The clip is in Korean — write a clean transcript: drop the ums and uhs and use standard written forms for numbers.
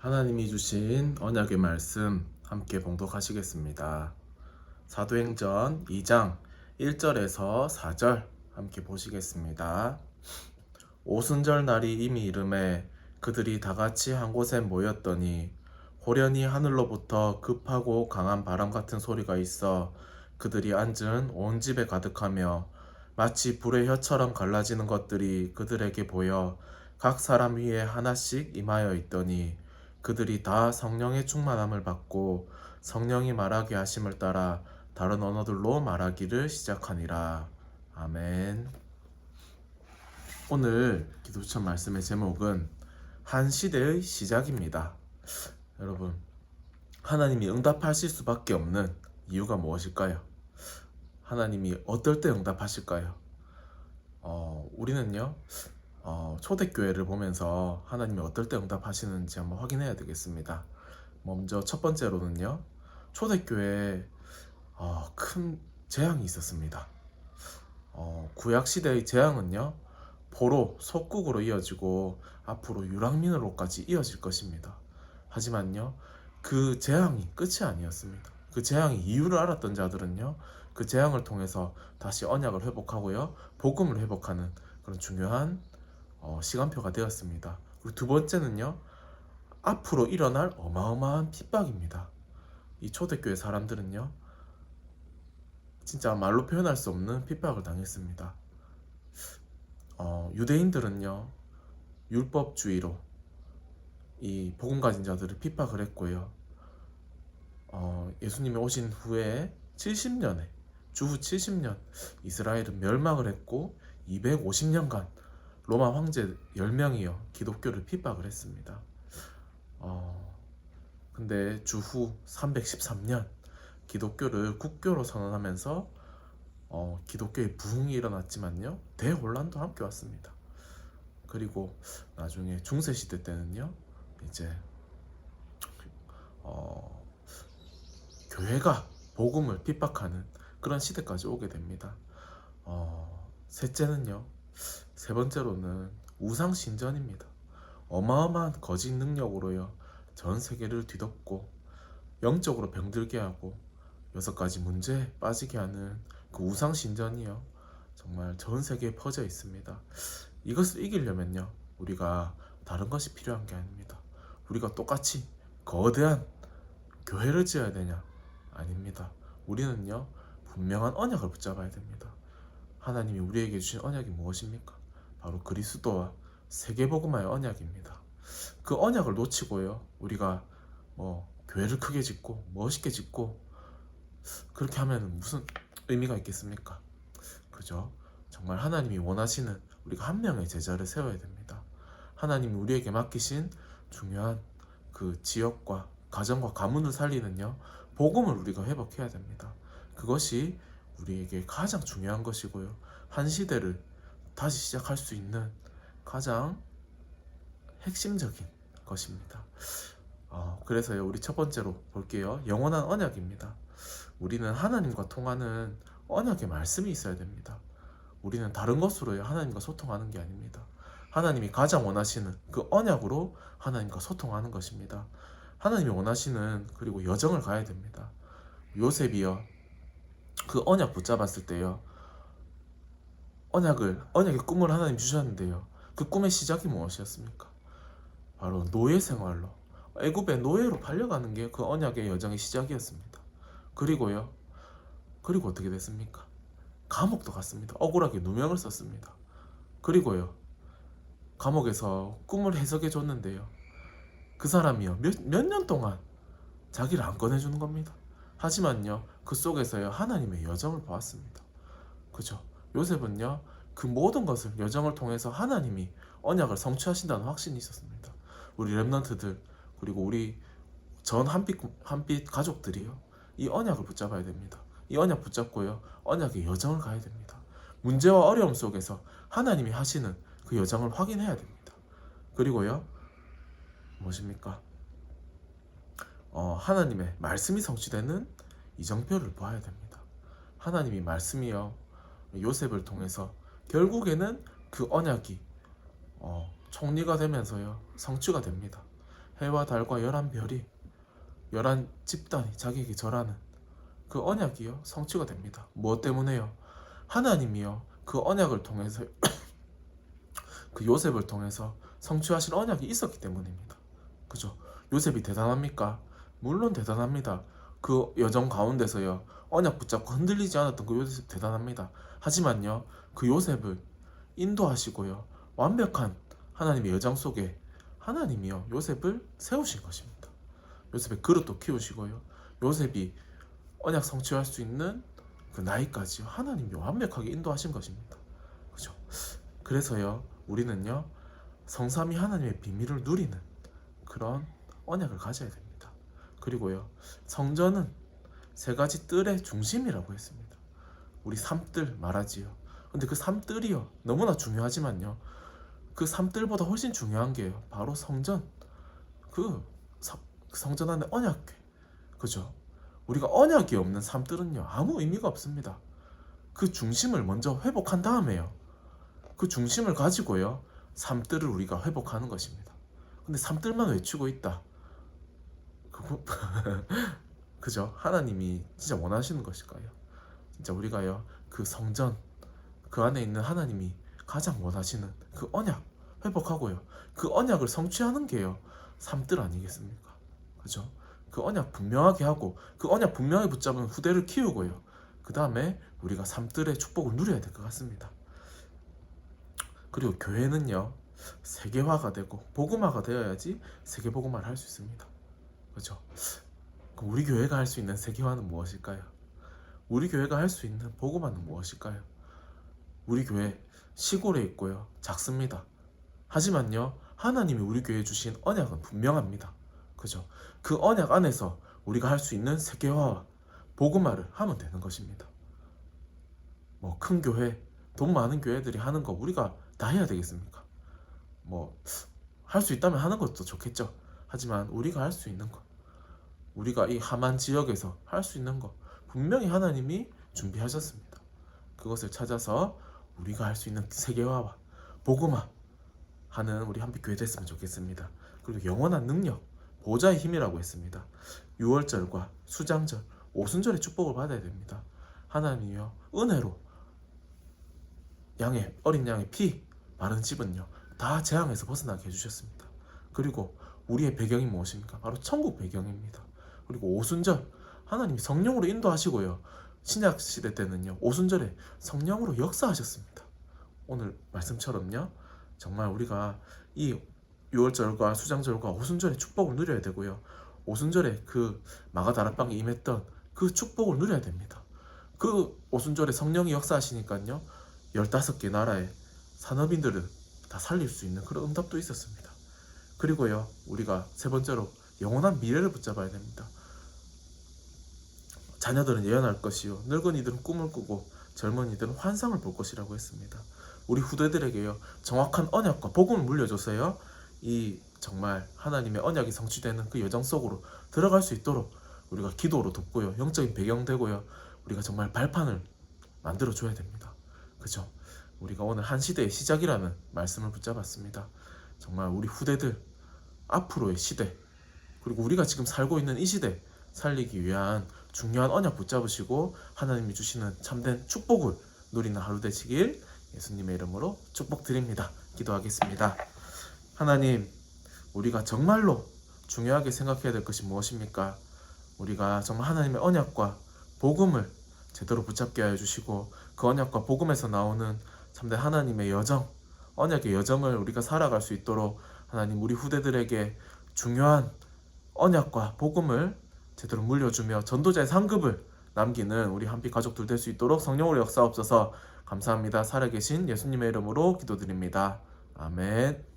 하나님이 주신 언약의 말씀 함께 봉독하시겠습니다. 사도행전 2장 1절에서 4절 함께 보시겠습니다. 오순절 날이 이미 이름에 그들이 다 같이 한 곳에 모였더니 호련히 하늘로부터 급하고 강한 바람 같은 소리가 있어 그들이 앉은 온 집에 가득하며 마치 불의 혀처럼 갈라지는 것들이 그들에게 보여 각 사람 위에 하나씩 임하여 있더니 그들이 다 성령의 충만함을 받고 성령이 말하게 하심을 따라 다른 언어들로 말하기를 시작하니라. 아멘. 오늘 기도처 말씀의 제목은 한 시대의 시작입니다. 여러분, 하나님이 응답하실 수밖에 없는 이유가 무엇일까요? 하나님이 어떨 때 응답하실까요? 우리는요, 초대교회를 보면서 하나님이 어떨 때 응답하시는지 한번 확인해야 되겠습니다. 먼저 첫 번째로는요, 초대교회에 큰 재앙이 있었습니다. 구약시대의 재앙은요, 포로, 속국으로 이어지고 앞으로 유랑민으로까지 이어질 것입니다. 하지만요, 그 재앙이 끝이 아니었습니다. 그 재앙의 이유를 알았던 자들은요, 그 재앙을 통해서 다시 언약을 회복하고요, 복음을 회복하는 그런 중요한 시간표가 되었습니다. 그리고 두 번째는요, 앞으로 일어날 어마어마한 핍박입니다. 이 초대교회 사람들은요, 진짜 말로 표현할 수 없는 핍박을 당했습니다. 유대인들은요, 율법주의로 이 복음 가진 자들을 핍박을 했고요. 예수님이 오신 후에 70년에 주후 70년 이스라엘은 멸망을 했고 250년간 로마 황제 10명이요 기독교를 핍박을 했습니다. 근데 주후 313년 기독교를 국교로 선언하면서 기독교의 부흥이 일어났지만요, 대혼란도 함께 왔습니다. 그리고 나중에 중세시대 때는요, 이제 교회가 복음을 핍박하는 그런 시대까지 오게 됩니다. 셋째는요, 세 번째로는 우상 신전입니다. 어마어마한 거짓 능력으로요, 전 세계를 뒤덮고 영적으로 병들게 하고 여섯 가지 문제에 빠지게 하는 그 우상 신전이요, 정말 전 세계에 퍼져 있습니다. 이것을 이기려면요, 우리가 다른 것이 필요한 게 아닙니다. 우리가 똑같이 거대한 교회를 지어야 되냐? 아닙니다. 우리는요, 분명한 언약을 붙잡아야 됩니다. 하나님이 우리에게 주신 언약이 무엇입니까? 바로 그리스도와 세계복음화의 언약입니다. 그 언약을 놓치고요, 우리가 교회를 크게 짓고 멋있게 짓고 그렇게 하면 무슨 의미가 있겠습니까? 그죠? 정말 하나님이 원하시는 우리가 한 명의 제자를 세워야 됩니다. 하나님이 우리에게 맡기신 중요한 그 지역과 가정과 가문을 살리는요, 복음을 우리가 회복해야 됩니다. 그것이 우리에게 가장 중요한 것이고요, 한 시대를 다시 시작할 수 있는 가장 핵심적인 것입니다. 그래서요, 우리 첫 번째로 볼게요. 영원한 언약입니다. 우리는 하나님과 통하는 언약의 말씀이 있어야 됩니다. 우리는 다른 것으로요, 하나님과 소통하는 게 아닙니다. 하나님이 가장 원하시는 그 언약으로 하나님과 소통하는 것입니다. 하나님이 원하시는 그리고 여정을 가야 됩니다. 요셉이요, 그 언약 붙잡았을 때요, 언약의 꿈을 하나님 주셨는데요, 그 꿈의 시작이 무엇이었습니까? 바로 노예 생활로, 애굽의 노예로 팔려가는 게 그 언약의 여정의 시작이었습니다. 그리고 어떻게 됐습니까? 감옥도 갔습니다. 억울하게 누명을 썼습니다. 그리고요, 감옥에서 꿈을 해석해 줬는데요, 그 사람이요, 몇 년 동안 자기를 안 꺼내주는 겁니다. 하지만요, 그 속에서요, 하나님의 여정을 보았습니다. 그죠? 요셉은요, 그 모든 것을 여정을 통해서 하나님이 언약을 성취하신다는 확신이 있었습니다. 우리 렘넌트들, 그리고 우리 전 한빛 가족들이요, 이 언약을 붙잡아야 됩니다. 이 언약 붙잡고요, 언약의 여정을 가야 됩니다. 문제와 어려움 속에서 하나님이 하시는 그 여정을 확인해야 됩니다. 그리고요, 무엇입니까? 하나님의 말씀이 성취되는 이정표를 봐야 됩니다. 하나님이 말씀이요, 요셉을 통해서 결국에는 그 언약이 총리가 되면서요, 성취가 됩니다. 해와 달과 11별이 11집단이 자기에게 절하는 그 언약이요 성취가 됩니다. 무엇 때문에요? 하나님이요 그 언약을 통해서 그 요셉을 통해서 성취하신 언약이 있었기 때문입니다. 그죠? 요셉이 대단합니까? 물론 대단합니다. 그 여정 가운데서요 언약 붙잡고 흔들리지 않았던 그 요셉 대단합니다. 하지만요 그 요셉을 인도하시고요 완벽한 하나님의 여정 속에 하나님이요 요셉을 세우신 것입니다. 요셉의 그릇도 키우시고요 요셉이 언약 성취할 수 있는 그 나이까지요 하나님이 완벽하게 인도하신 것입니다. 그죠? 그래서요 우리는요 성삼위 하나님의 비밀을 누리는 그런 언약을 가져야 됩니다. 그리고요 성전은 세 가지 뜰의 중심이라고 했습니다. 우리 삼뜰 말하지요. 근데 그 삼뜰이요 너무나 중요하지만요 그 삼뜰보다 훨씬 중요한 게요 바로 성전, 그 성전 안에 언약궤. 그죠? 우리가 언약이 없는 삼뜰은요 아무 의미가 없습니다. 그 중심을 먼저 회복한 다음에요 그 중심을 가지고요 삼뜰을 우리가 회복하는 것입니다. 근데 삼뜰만 외치고 있다 그거 그죠? 하나님이 진짜 원하시는 것일까요? 진짜 우리가요 그 성전 그 안에 있는 하나님이 가장 원하시는 그 언약 회복하고요 그 언약을 성취하는 게요 삼뜰 아니겠습니까? 그죠? 그 언약 분명하게 하고 그 언약 분명하게 붙잡은 후대를 키우고요 그 다음에 우리가 삼뜰의 축복을 누려야 될 것 같습니다. 그리고 교회는요 세계화가 되고 복음화가 되어야지 세계복음화를 할 수 있습니다. 그죠? 그럼 우리 교회가 할 수 있는 세계화는 무엇일까요? 우리 교회가 할 수 있는 복음화는 무엇일까요? 우리 교회 시골에 있고요 작습니다. 하지만요 하나님이 우리 교회에 주신 언약은 분명합니다. 그죠? 그 언약 안에서 우리가 할 수 있는 세계화와 복음화를 하면 되는 것입니다. 뭐 큰 교회, 돈 많은 교회들이 하는 거 우리가 다 해야 되겠습니까? 뭐 할 수 있다면 하는 것도 좋겠죠. 하지만 우리가 할 수 있는 것, 우리가 이 하만 지역에서 할 수 있는 것 분명히 하나님이 준비하셨습니다. 그것을 찾아서 우리가 할 수 있는 세계화와 복음화 하는 우리 한빛교회 됐으면 좋겠습니다. 그리고 영원한 능력, 보좌의 힘이라고 했습니다. 6월절과 수장절, 오순절의 축복을 받아야 됩니다. 하나님이요 은혜로 어린 양의 피 마른 집은요 다 재앙에서 벗어나게 해주셨습니다. 그리고 우리의 배경이 무엇입니까? 바로 천국 배경입니다. 그리고 오순절 하나님이 성령으로 인도하시고요 신약 시대 때는요 오순절에 성령으로 역사하셨습니다. 오늘 말씀처럼요 정말 우리가 이 6월절과 수장절과 오순절의 축복을 누려야 되고요 오순절에 그 마가다락방에 임했던 그 축복을 누려야 됩니다. 그 오순절에 성령이 역사하시니까요 15개 나라의 산업인들을 다 살릴 수 있는 그런 응답도 있었습니다. 그리고요 우리가 세 번째로 영원한 미래를 붙잡아야 됩니다. 자녀들은 예언할 것이요 늙은이들은 꿈을 꾸고 젊은이들은 환상을 볼 것이라고 했습니다. 우리 후대들에게요 정확한 언약과 복음을 물려줘서요 이 정말 하나님의 언약이 성취되는 그 여정 속으로 들어갈 수 있도록 우리가 기도로 돕고요 영적인 배경 되고요 우리가 정말 발판을 만들어 줘야 됩니다. 그죠? 우리가 오늘 한 시대의 시작이라는 말씀을 붙잡았습니다. 정말 우리 후대들 앞으로의 시대 그리고 우리가 지금 살고 있는 이 시대 살리기 위한 중요한 언약 붙잡으시고 하나님이 주시는 참된 축복을 누리는 하루 되시길 예수님의 이름으로 축복드립니다. 기도하겠습니다. 하나님, 우리가 정말로 중요하게 생각해야 될 것이 무엇입니까? 우리가 정말 하나님의 언약과 복음을 제대로 붙잡게 하여 주시고 그 언약과 복음에서 나오는 참된 하나님의 여정, 언약의 여정을 우리가 살아갈 수 있도록 하나님 우리 후대들에게 중요한 언약과 복음을 제대로 물려주며 전도자의 상급을 남기는 우리 한빛 가족들 될 수 있도록 성령으로 역사옵소서. 감사합니다. 살아계신 예수님의 이름으로 기도드립니다. 아멘.